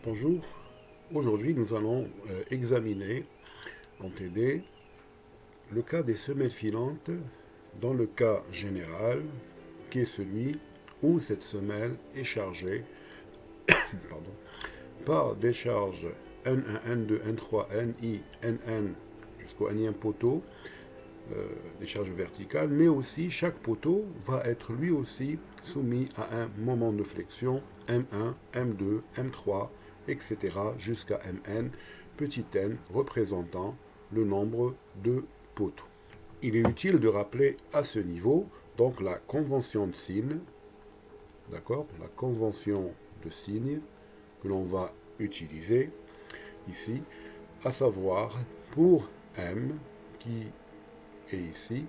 Bonjour, aujourd'hui nous allons examiner en TD le cas des semelles filantes dans le cas général qui est celui où cette semelle est chargée pardon, par des charges N1, N2, N3, Ni, Nn jusqu'au Nième poteau, des charges verticales, mais aussi chaque poteau va être lui aussi soumis à un moment de flexion M1, M2, M3, etc. jusqu'à Mn, petit n représentant le nombre de poteaux. Il est utile de rappeler à ce niveau donc la convention de signe, d'accord, la convention de signe que l'on va utiliser ici, à savoir pour M qui est ici,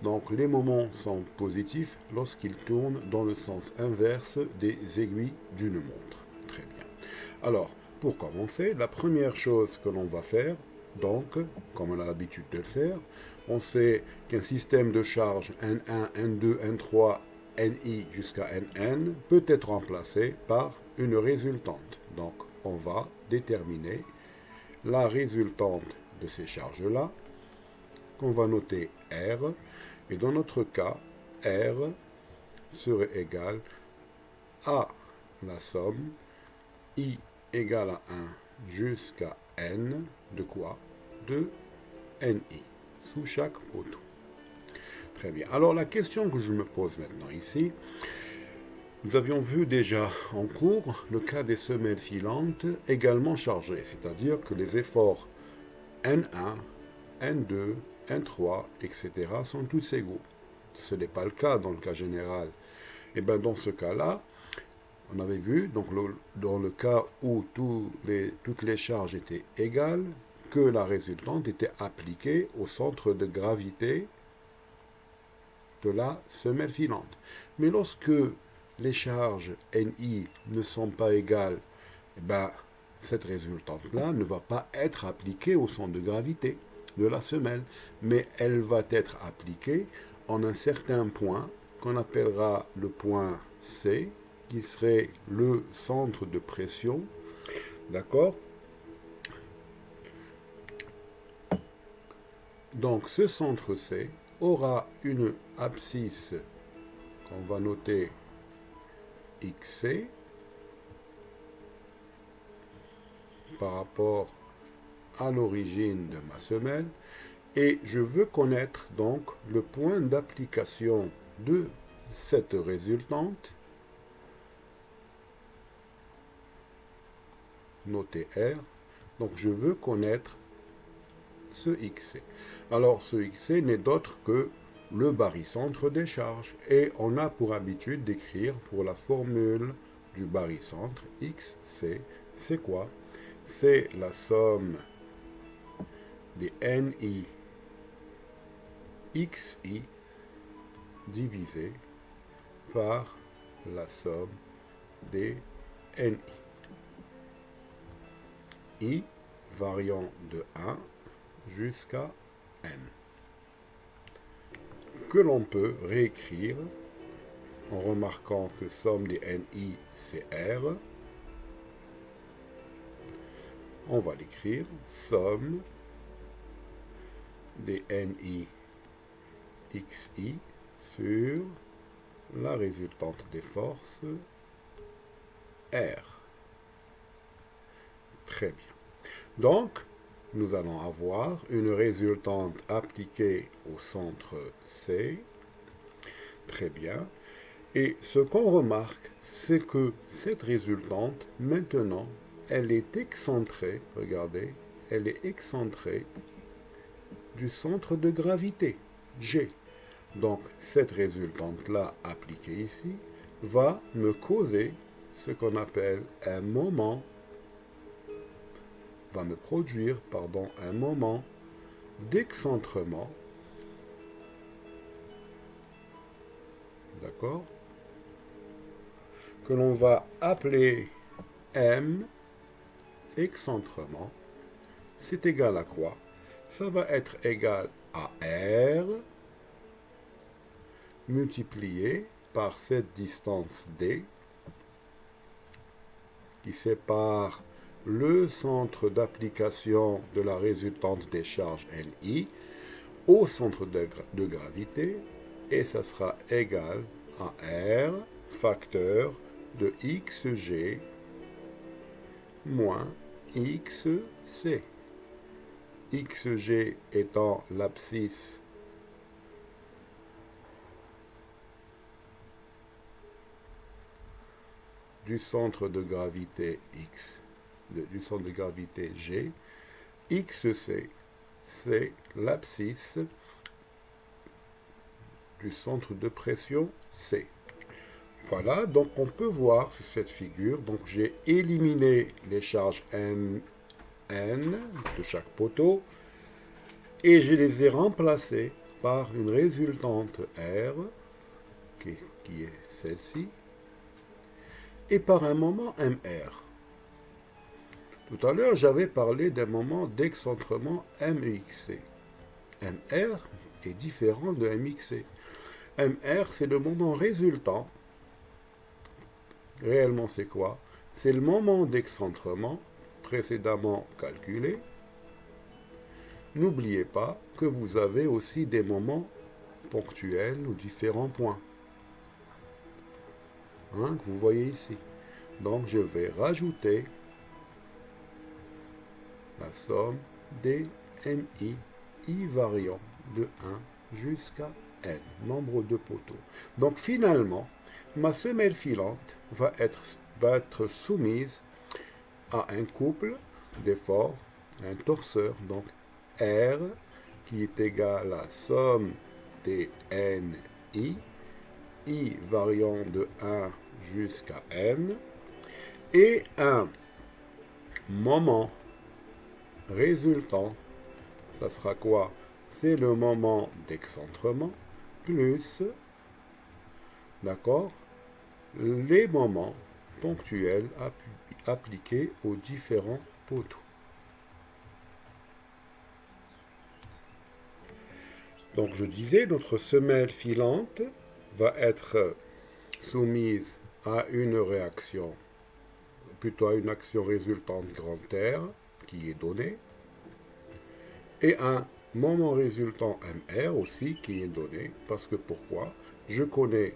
donc les moments sont positifs lorsqu'ils tournent dans le sens inverse des aiguilles d'une montre. Très bien. Alors, pour commencer, la première chose que l'on va faire, donc, comme on a l'habitude de le faire, on sait qu'un système de charge N1, N2, N3, Ni jusqu'à Nn peut être remplacé par une résultante. Donc, on va déterminer la résultante de ces charges-là, qu'on va noter R, et dans notre cas, R serait égal à la somme I égale à 1 jusqu'à N de quoi? De Ni, sous chaque poteau. Très bien. Alors la question que je me pose maintenant ici, nous avions vu déjà en cours le cas des semelles filantes également chargées, c'est-à-dire que les efforts N1, N2, N3, etc. sont tous égaux. Ce n'est pas le cas dans le cas général. Et bien dans ce cas-là, on avait vu, donc dans le cas où toutes les charges étaient égales, que la résultante était appliquée au centre de gravité de la semelle filante. Mais lorsque les charges Ni ne sont pas égales, eh ben, cette résultante-là ne va pas être appliquée au centre de gravité de la semelle, mais elle va être appliquée en un certain point qu'on appellera le point C, qui serait le centre de pression, d'accord? Donc ce centre C aura une abscisse qu'on va noter XC par rapport à l'origine de ma semelle, et je veux connaître donc le point d'application de cette résultante, noté R. Donc je veux connaître ce XC. Alors ce XC n'est d'autre que le barycentre des charges, et on a pour habitude d'écrire pour la formule du barycentre XC, c'est quoi? C'est la somme des Ni XI divisé par la somme des Ni. I variant de 1 jusqu'à N, que l'on peut réécrire en remarquant que somme des Ni c'est R. On va l'écrire somme des Ni XI sur la résultante des forces R. Très bien. Donc, nous allons avoir une résultante appliquée au centre C. Très bien. Et ce qu'on remarque, c'est que cette résultante, maintenant, elle est excentrée, regardez, elle est excentrée du centre de gravité, G. Donc, cette résultante-là, appliquée ici, va me causer ce qu'on appelle un moment, va me produire, pardon, un moment d'excentrement, d'accord, que l'on va appeler M, excentrement. C'est égal à quoi? Ça va être égal à R multiplié par cette distance D qui sépare le centre d'application de la résultante des charges NI au centre de gravité, et ça sera égal à R facteur de xg moins xc. xg étant l'abscisse du centre de gravité X, du centre de gravité G, xc, c'est l'abscisse du centre de pression C. Voilà, donc on peut voir sur cette figure, donc j'ai éliminé les charges N de chaque poteau et je les ai remplacées par une résultante R, qui est celle-ci, et par un moment MR. Tout à l'heure, j'avais parlé d'un moment d'excentrement MXC. MR est différent de MXC. MR, c'est le moment résultant. Réellement, c'est quoi? C'est le moment d'excentrement précédemment calculé. N'oubliez pas que vous avez aussi des moments ponctuels ou différents points. Hein, que vous voyez ici. Donc, je vais rajouter la somme des MI, I variant de 1 jusqu'à N, nombre de poteaux. Donc finalement, ma semelle filante va être soumise à un couple d'efforts, un torseur, donc R, qui est égal à la somme des NI, I variant de 1 jusqu'à N, et un moment résultant, ça sera quoi? C'est le moment d'excentrement plus, d'accord, les moments ponctuels appliqués aux différents poteaux. Donc je disais, notre semelle filante va être soumise à une réaction, plutôt à une action résultante grand R, qui est donnée, et un moment résultant MR aussi qui est donné, parce que pourquoi? Je connais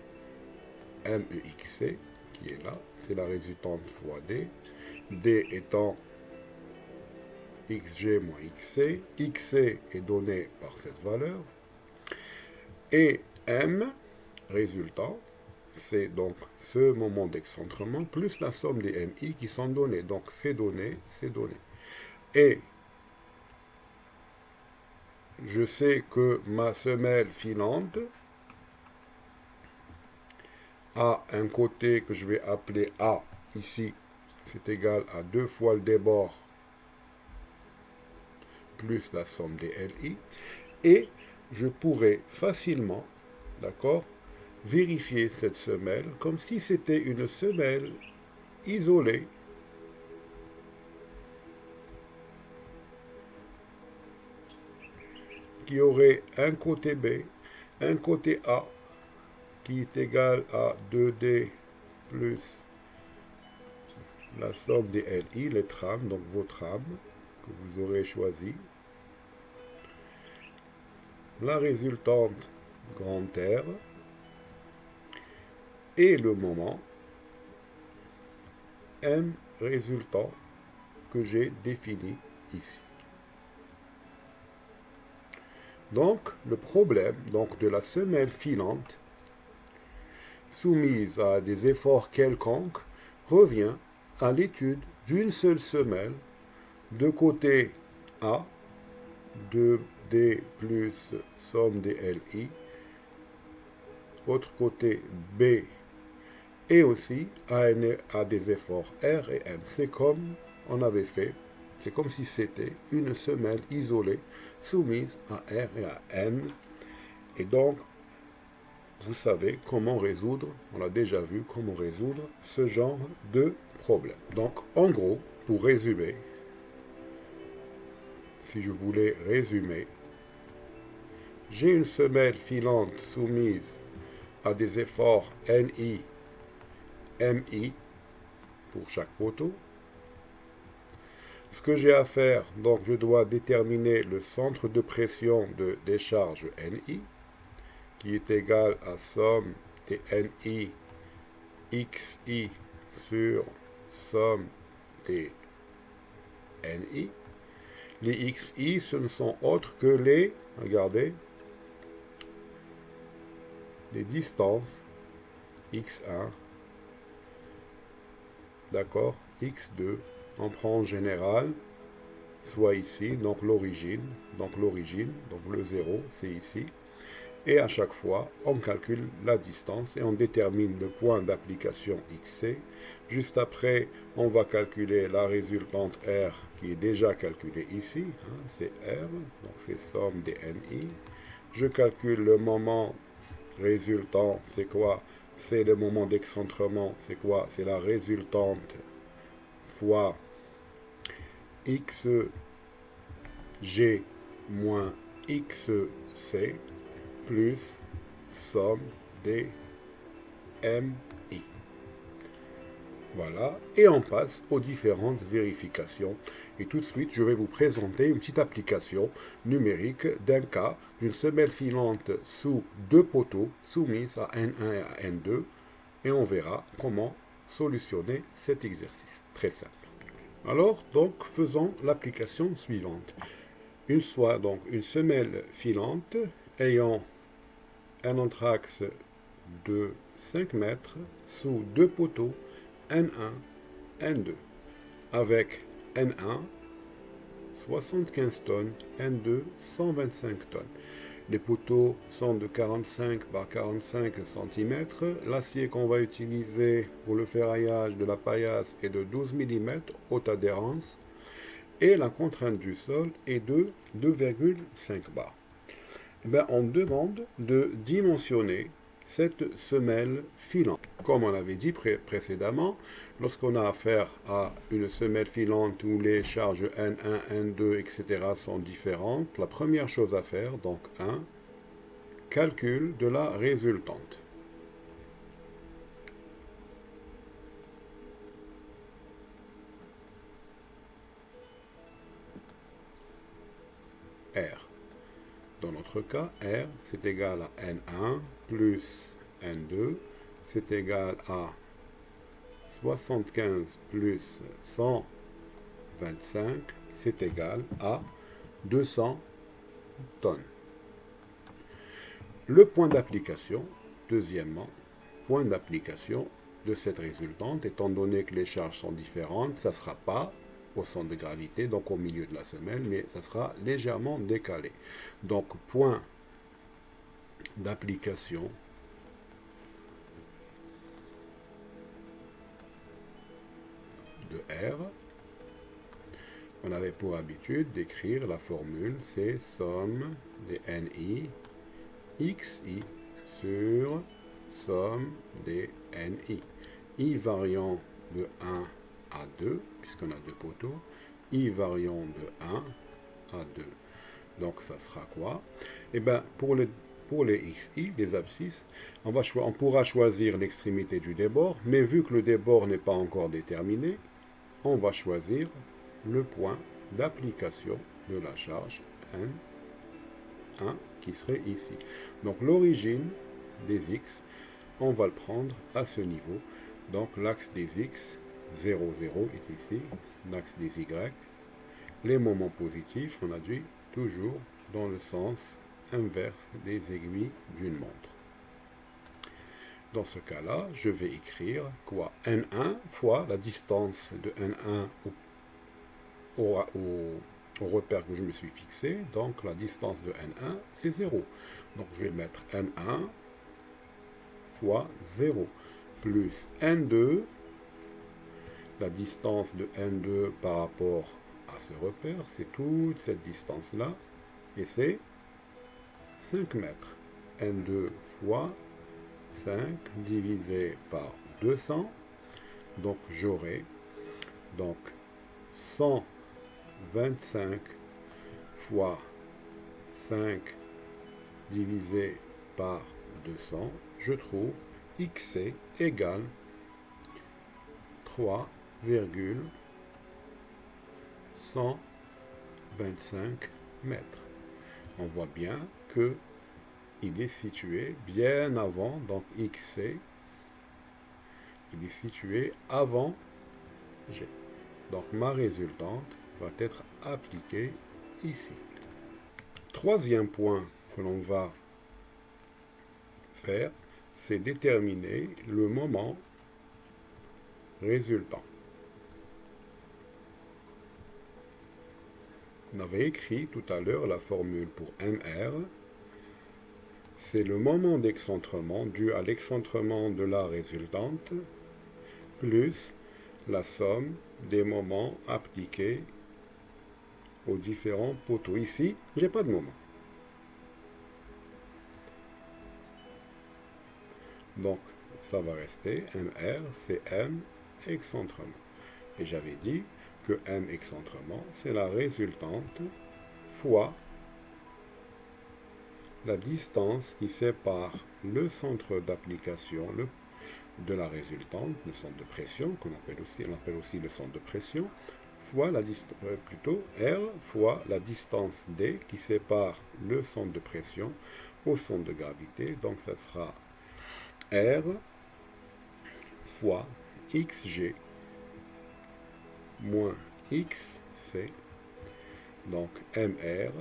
MEXC qui est là, c'est la résultante fois D, D étant XG moins XC, XC est donné par cette valeur, et M, résultant, c'est donc ce moment d'excentrement plus la somme des MI qui sont donnés, donc c'est donné, c'est donné. Et je sais que ma semelle filante a un côté que je vais appeler A, ici, c'est égal à 2 fois le débord plus la somme des LI, et je pourrais facilement, d'accord, vérifier cette semelle comme si c'était une semelle isolée qui aurait un côté B, un côté A, qui est égal à 2D plus la somme des LI, les trames, donc vos trames que vous aurez choisi, la résultante grand R, et le moment M résultant que j'ai défini ici. Donc, le problème de la semelle filante soumise à des efforts quelconques revient à l'étude d'une seule semelle de côté A, 2D plus somme des LI, autre côté B, et aussi à des efforts R et M. C'est comme on avait fait, c'est comme si c'était une semelle isolée soumise à R et à N. Et donc, vous savez comment résoudre, on l'a déjà vu, comment résoudre ce genre de problème. Donc, en gros, pour résumer, si je voulais résumer, j'ai une semelle filante soumise à des efforts NI, MI pour chaque poteau. Ce que j'ai à faire, donc je dois déterminer le centre de pression de décharge NI, qui est égal à somme des NI XI sur somme des NI. Les XI, ce ne sont autres que les, regardez, les distances X1, d'accord, X2, on prend en général, soit ici, donc l'origine, donc le 0, c'est ici, et à chaque fois, on calcule la distance et on détermine le point d'application XC. Juste après, on va calculer la résultante R qui est déjà calculée ici, hein, c'est R, donc c'est somme des NI. Je calcule le moment résultant, c'est quoi? C'est le moment d'excentrement, c'est quoi? C'est la résultante fois XG moins XC plus somme des MI. Voilà, et on passe aux différentes vérifications. Et tout de suite, je vais vous présenter une petite application numérique d'un cas d'une semelle filante sous deux poteaux soumise à N1 et à N2, et on verra comment solutionner cet exercice. Très simple. Alors, donc, faisons l'application suivante. Une semelle filante ayant un anthrax de 5 mètres sous deux poteaux N1, N2, avec N1 75 tonnes, N2 125 tonnes. Les poteaux sont de 45 par 45 cm. L'acier qu'on va utiliser pour le ferraillage de la paillasse est de 12 mm, haute adhérence. Et la contrainte du sol est de 2,5 bar. On demande de dimensionner cette semelle filante. Comme on l'avait dit précédemment, lorsqu'on a affaire à une semelle filante où les charges N1, N2, etc. sont différentes, la première chose à faire, donc 1, calcul de la résultante. R. Dans notre cas, R, c'est égal à N1 plus N2, c'est égal à 75 plus 125, c'est égal à 200 tonnes. Le point d'application, deuxièmement, point d'application de cette résultante, étant donné que les charges sont différentes, ça ne sera pas au centre de gravité, donc au milieu de la semelle, mais ça sera légèrement décalé. Donc, point d'application de R, on avait pour habitude d'écrire la formule, c'est somme des NI XI sur somme des NI. I variant de 1 à 2, puisqu'on a deux poteaux, I variant de 1 à 2. Donc ça sera quoi? Eh bien, pour les XI, les abscisses, on pourra choisir l'extrémité du débord, mais vu que le débord n'est pas encore déterminé, on va choisir le point d'application de la charge N1 qui serait ici. Donc l'origine des X, on va le prendre à ce niveau. Donc l'axe des X, 0, 0 est ici, l'axe des Y. Les moments positifs, on a dit toujours dans le sens inverse des aiguilles d'une montre. Dans ce cas-là, je vais écrire quoi? N1 fois la distance de N1 au repère que je me suis fixé. Donc la distance de N1, c'est 0. Donc je vais mettre N1 fois 0 plus N2, la distance de N2 par rapport à ce repère, c'est toute cette distance-là, et c'est 5 mètres. N2 fois 5 divisé par 200, donc j'aurai donc 125 fois 5 divisé par 200, je trouve XC égale 3,125 125 mètres. On voit bien que il est situé bien avant, donc XC, il est situé avant G. Donc ma résultante va être appliquée ici. Troisième point que l'on va faire, c'est déterminer le moment résultant. On avait écrit tout à l'heure la formule pour MR. C'est le moment d'excentrement dû à l'excentrement de la résultante plus la somme des moments appliqués aux différents poteaux. Ici, j'ai pas de moment. Donc, ça va rester MR, c'est M excentrement. Et j'avais dit que M excentrement, c'est la résultante fois la distance qui sépare le centre d'application de la résultante, le centre de pression, on appelle aussi le centre de pression, fois la distance, plutôt R fois la distance D qui sépare le centre de pression au centre de gravité. Donc ça sera R fois XG moins XC. Donc MR,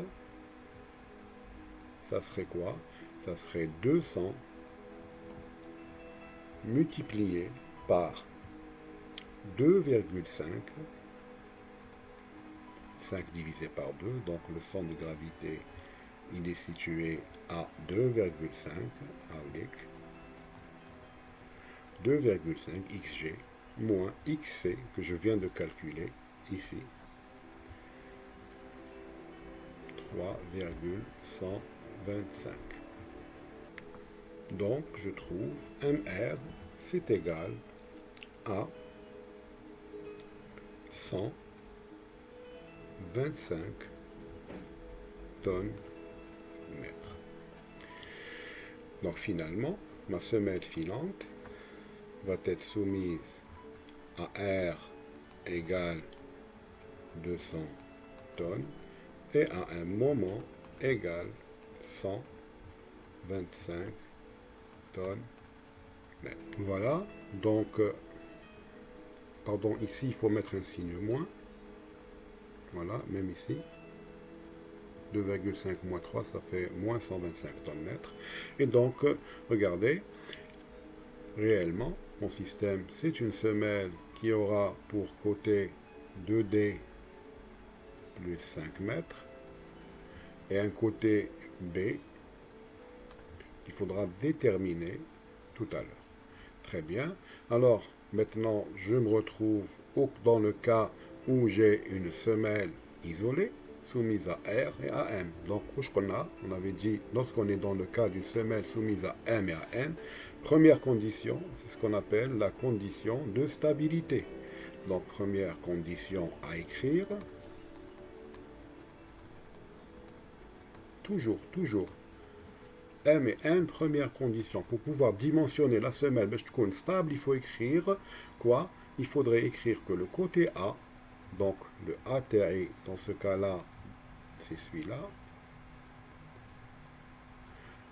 ça serait quoi? Ça serait 200 multiplié par 2,5, 5 divisé par 2, donc le centre de gravité, il est situé à 2,5, avec 2,5 XG moins XC, que je viens de calculer ici, 3,125. Donc, je trouve MR, c'est égal à 125 tonnes mètres. Donc, finalement, ma semelle filante va être soumise à R égale 200 tonnes et à un moment égal 125 tonnes mètres. Voilà, donc, pardon, ici il faut mettre un signe moins. Voilà, même ici. 2,5 moins 3, ça fait moins 125 tonnes mètres. Et donc, regardez, réellement, mon système, c'est une semelle qui aura pour côté 2D plus 5 mètres et un côté B qu'il faudra déterminer tout à l'heure. Très bien. Alors, maintenant, je me retrouve dans le cas où j'ai une semelle isolée soumise à R et à M. Donc, on avait dit, lorsqu'on est dans le cas d'une semelle soumise à M et à N, première condition, c'est ce qu'on appelle la condition de stabilité. Donc, première condition à écrire. Toujours. M et N, première condition. Pour pouvoir dimensionner la semelle stable, il faut écrire quoi? Il faudrait écrire que le côté A, donc le ATI, dans ce cas-là, c'est celui-là,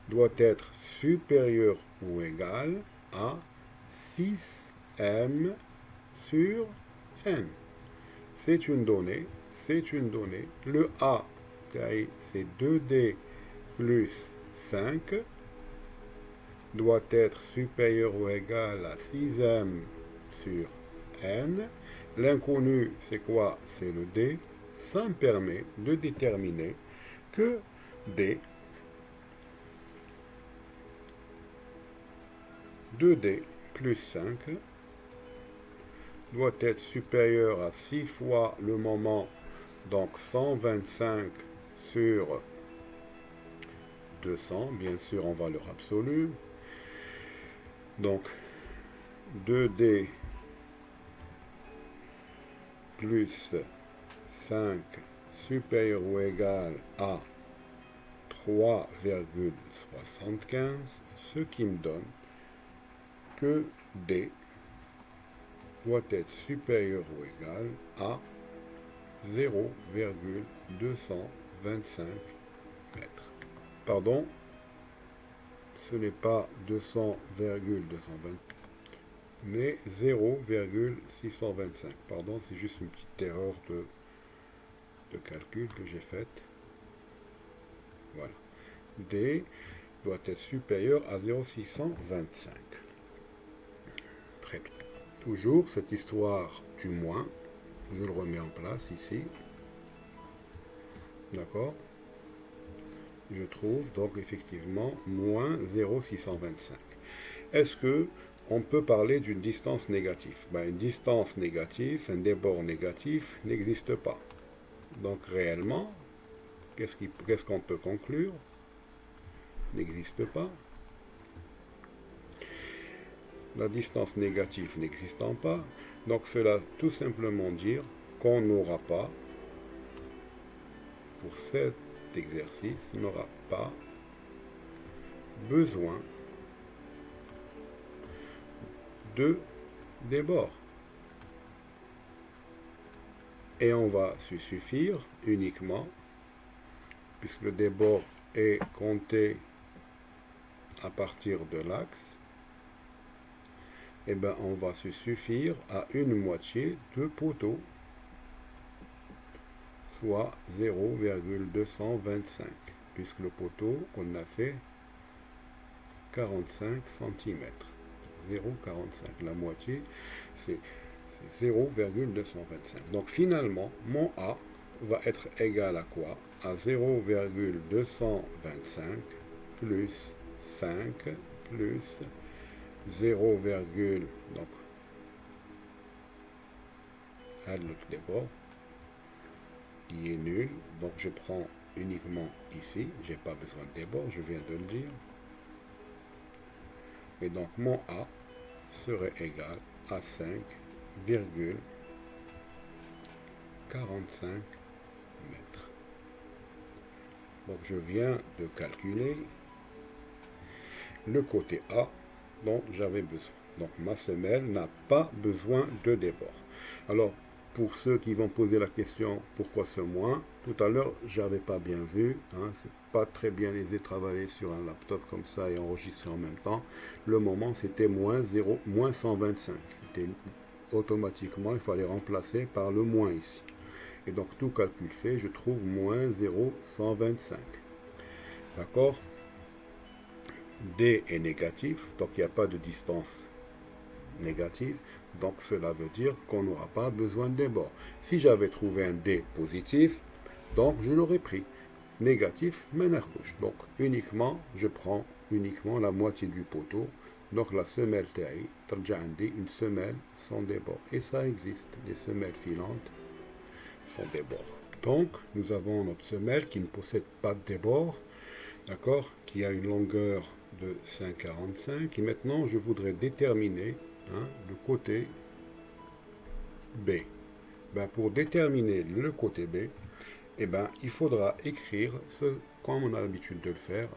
doit être supérieur ou égal à 6M sur N. C'est une donnée. Le A, c'est 2D plus 5, doit être supérieur ou égal à 6M sur N. L'inconnu, c'est quoi? C'est le D. Ça me permet de déterminer que D, 2D plus 5, doit être supérieur à 6 fois le moment, donc 125 sur 200, bien sûr en valeur absolue. Donc 2D plus 5 supérieur ou égal à 3,75, ce qui me donne que D doit être supérieur ou égal à 0,225 mètres. Pardon, ce n'est pas 200,220, mais 0,625. Pardon, c'est juste une petite erreur de calcul que j'ai faite. Voilà. D doit être supérieur à 0,625. Très bien. Toujours cette histoire du moins, je le remets en place ici. D'accord? Je trouve donc effectivement moins 0,625. Est-ce que on peut parler d'une distance négative? Une distance négative, un débord négatif n'existe pas. Donc réellement, qu'est-ce qu'on peut conclure? N'existe pas. La distance négative n'existant pas, donc cela tout simplement dire qu'on n'aura pas, pour cet exercice, n'aura pas besoin de débord. Et on va se suffire uniquement, puisque le débord est compté à partir de l'axe, et bien on va se suffire à une moitié de poteau, soit 0,225, puisque le poteau, on a fait 45 cm. 0,45, la moitié, c'est 0,225. Donc finalement, mon A va être égal à quoi? À 0,225 plus 5 plus 0, donc à l'autre débord, qui est nul, donc je prends uniquement ici, j'ai pas besoin de débord, je viens de le dire, et donc mon A serait égal à 5,45 mètres. Donc je viens de calculer le côté A dont j'avais besoin. Donc ma semelle n'a pas besoin de débord. Alors pour ceux qui vont poser la question pourquoi ce moins, tout à l'heure j'avais pas bien vu, c'est pas très bien aisé travailler sur un laptop comme ça et enregistrer en même temps. Le moment c'était moins 0, moins 125. Automatiquement il fallait remplacer par le moins ici. Et donc tout calcul fait, je trouve moins 0,125. D'accord? D est négatif, donc il n'y a pas de distance négative, donc cela veut dire qu'on n'aura pas besoin de débord. Si j'avais trouvé un D positif, donc je l'aurais pris. Négatif, main gauche. Donc uniquement, je prends uniquement la moitié du poteau. Donc la semelle TAI, une semelle sans débord. Et ça existe, des semelles filantes sans débord. Donc nous avons notre semelle qui ne possède pas de débord, d'accord, qui a une longueur de 5,45. Et maintenant, je voudrais déterminer le côté B. Pour déterminer le côté B, il faudra écrire, comme on a l'habitude de le faire,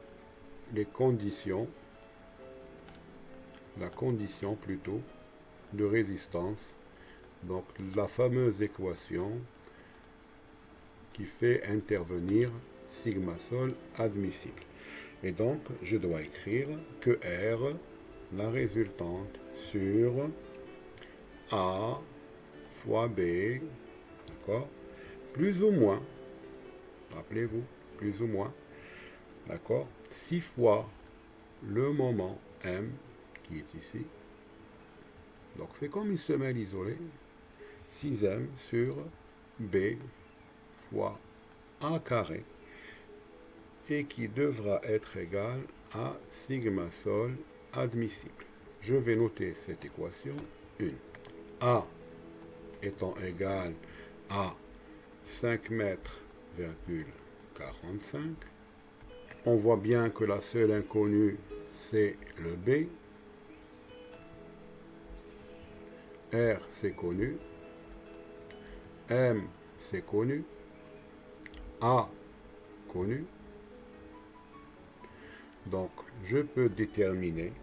les conditions, la condition plutôt, de résistance. Donc la fameuse équation qui fait intervenir sigma sol admissible. Et donc, je dois écrire que R, la résultante sur A fois B, d'accord, plus ou moins, rappelez-vous, plus ou moins, d'accord, 6 fois le moment M, qui est ici, donc c'est comme une semelle isolée, 6M sur B fois A carré, et qui devra être égal à sigma sol admissible. Je vais noter cette équation 1. A étant égal à 5 mètres, 45. On voit bien que la seule inconnue, c'est le B. R, c'est connu. M, c'est connu. A, connu. Donc, je peux déterminer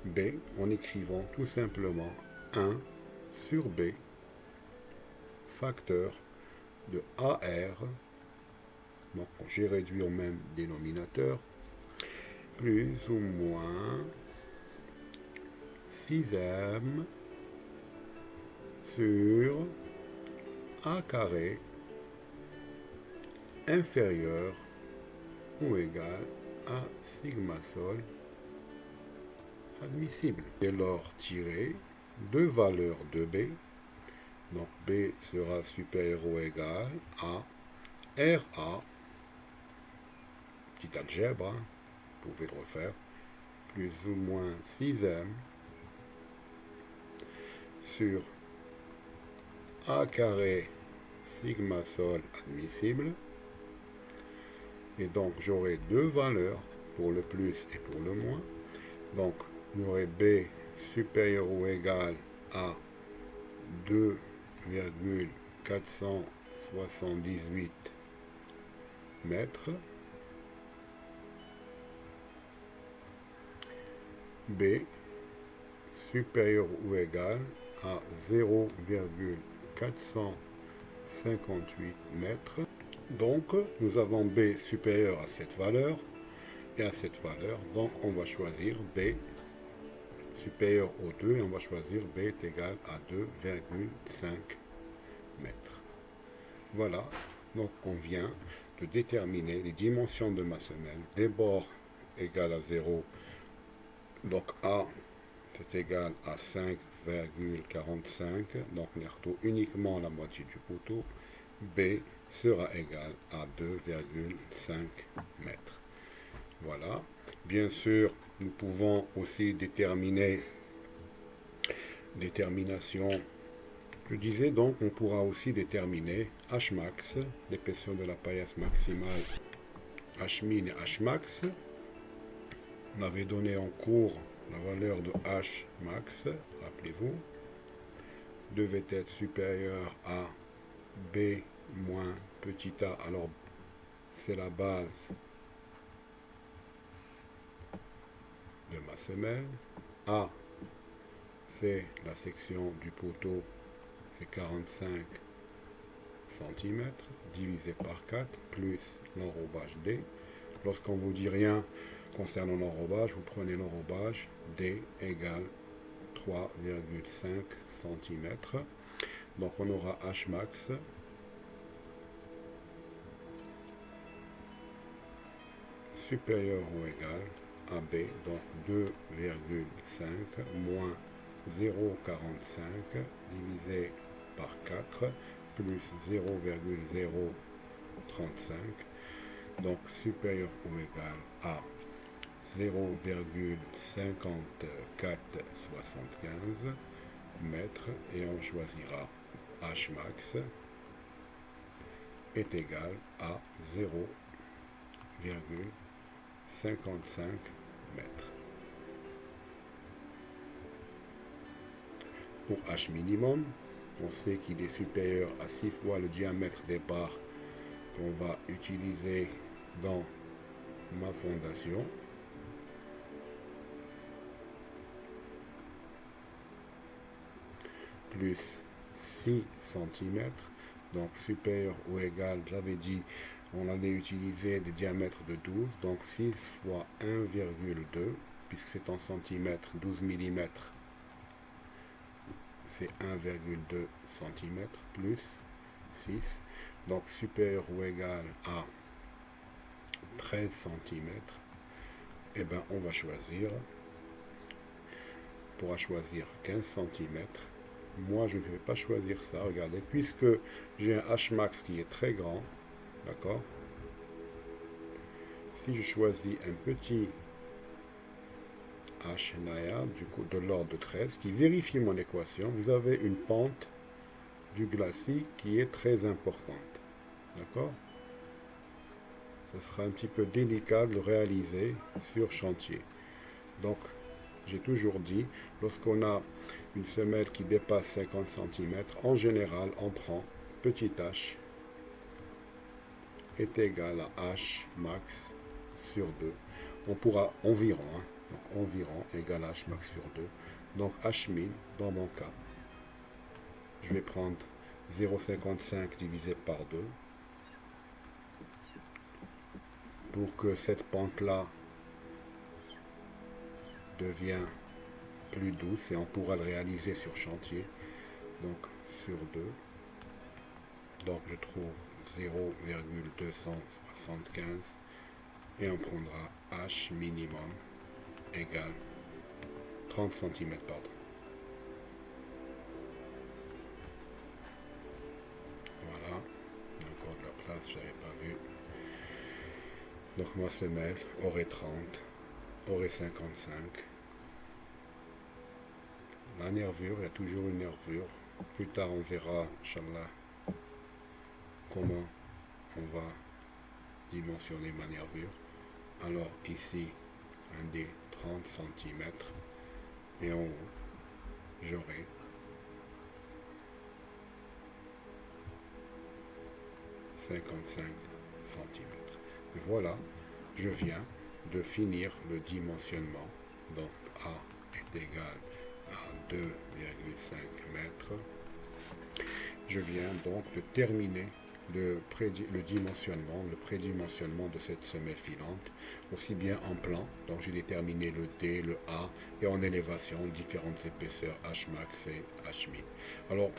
B en écrivant tout simplement 1 sur B, facteur de AR, donc j'ai réduit au même dénominateur, plus ou moins 6m sur A carré inférieur ou égal à sigma sol admissible. Dès lors, tirer deux valeurs de B. Donc B sera supérieur ou égal à RA, petit algèbre, hein, vous pouvez le refaire, plus ou moins 6m sur A carré sigma sol admissible. Et donc j'aurai deux valeurs pour le plus et pour le moins. Donc j'aurai B supérieur ou égal à 2,478 mètres. B supérieur ou égal à 0,458 mètres. Donc nous avons B supérieur à cette valeur et à cette valeur. Donc on va choisir B supérieur au 2 et on va choisir B est égal à 2,5 mètres. Voilà, donc on vient de déterminer les dimensions de ma semelle. Des bords égale à 0, donc A est égal à 5,45, donc on retrouve uniquement la moitié du poteau. B sera égal à 2,5 mètres. Voilà. Bien sûr, nous pouvons aussi déterminer je disais donc, on pourra aussi déterminer Hmax, l'épaisseur de la paillasse maximale, Hmin et Hmax. On avait donné en cours la valeur de Hmax, rappelez-vous, devait être supérieur à B moins petit a. Alors, c'est la base de ma semelle. A, c'est la section du poteau, c'est 45 cm, divisé par 4, plus l'enrobage D. Lorsqu'on vous dit rien concernant l'enrobage, vous prenez l'enrobage, D égale 3,5 cm. Donc on aura Hmax supérieur ou égal à B, donc 2,5 moins 0,45 divisé par 4 plus 0,035, donc supérieur ou égal à 0,5475 mètres, et on choisira Hmax est égal à 0,55 mètres. Pour H minimum, on sait qu'il est supérieur à 6 fois le diamètre des barres qu'on va utiliser dans ma fondation. Plus 6 cm, donc supérieur ou égal, j'avais dit, on allait utiliser des diamètres de 12, donc 6 fois 1,2, puisque c'est en centimètres, 12 mm, c'est 1,2 cm, plus 6, donc supérieur ou égal à 13 cm, et bien on va choisir, on pourra choisir 15 cm. Moi je ne vais pas choisir ça, regardez, puisque j'ai un Hmax qui est très grand, d'accord. Si je choisis un petit H du coup de l'ordre de 13, qui vérifie mon équation, vous avez une pente du glacis qui est très importante, d'accord. Ce sera un petit peu délicat de le réaliser sur chantier. Donc j'ai toujours dit, lorsqu'on a une semelle qui dépasse 50 cm, en général, on prend petit h est égal à h max sur 2. On pourra environ, hein, donc environ égale à h max sur 2. Donc h min, dans mon cas, je vais prendre 0,55 divisé par 2 pour que cette pente-là devienne plus douce et on pourra le réaliser sur chantier. Donc sur 2, donc je trouve 0,275 et on prendra H minimum égale 30 cm, pardon. Voilà, encore de la place, je n'avais pas vu. Donc ma semelle aurait 30, aurait 55. La nervure, il y a toujours une nervure. Plus tard on verra, Inch'Allah, comment on va dimensionner ma nervure. Alors ici, un des 30 cm et en haut, j'aurai 55 cm. Et voilà, je viens de finir le dimensionnement. Donc A est égal à 2,5 mètres. Je viens donc de terminer le prédimensionnement de cette semelle filante, aussi bien en plan, donc j'ai déterminé le D, le A, et en élévation, différentes épaisseurs H max et H min. Alors,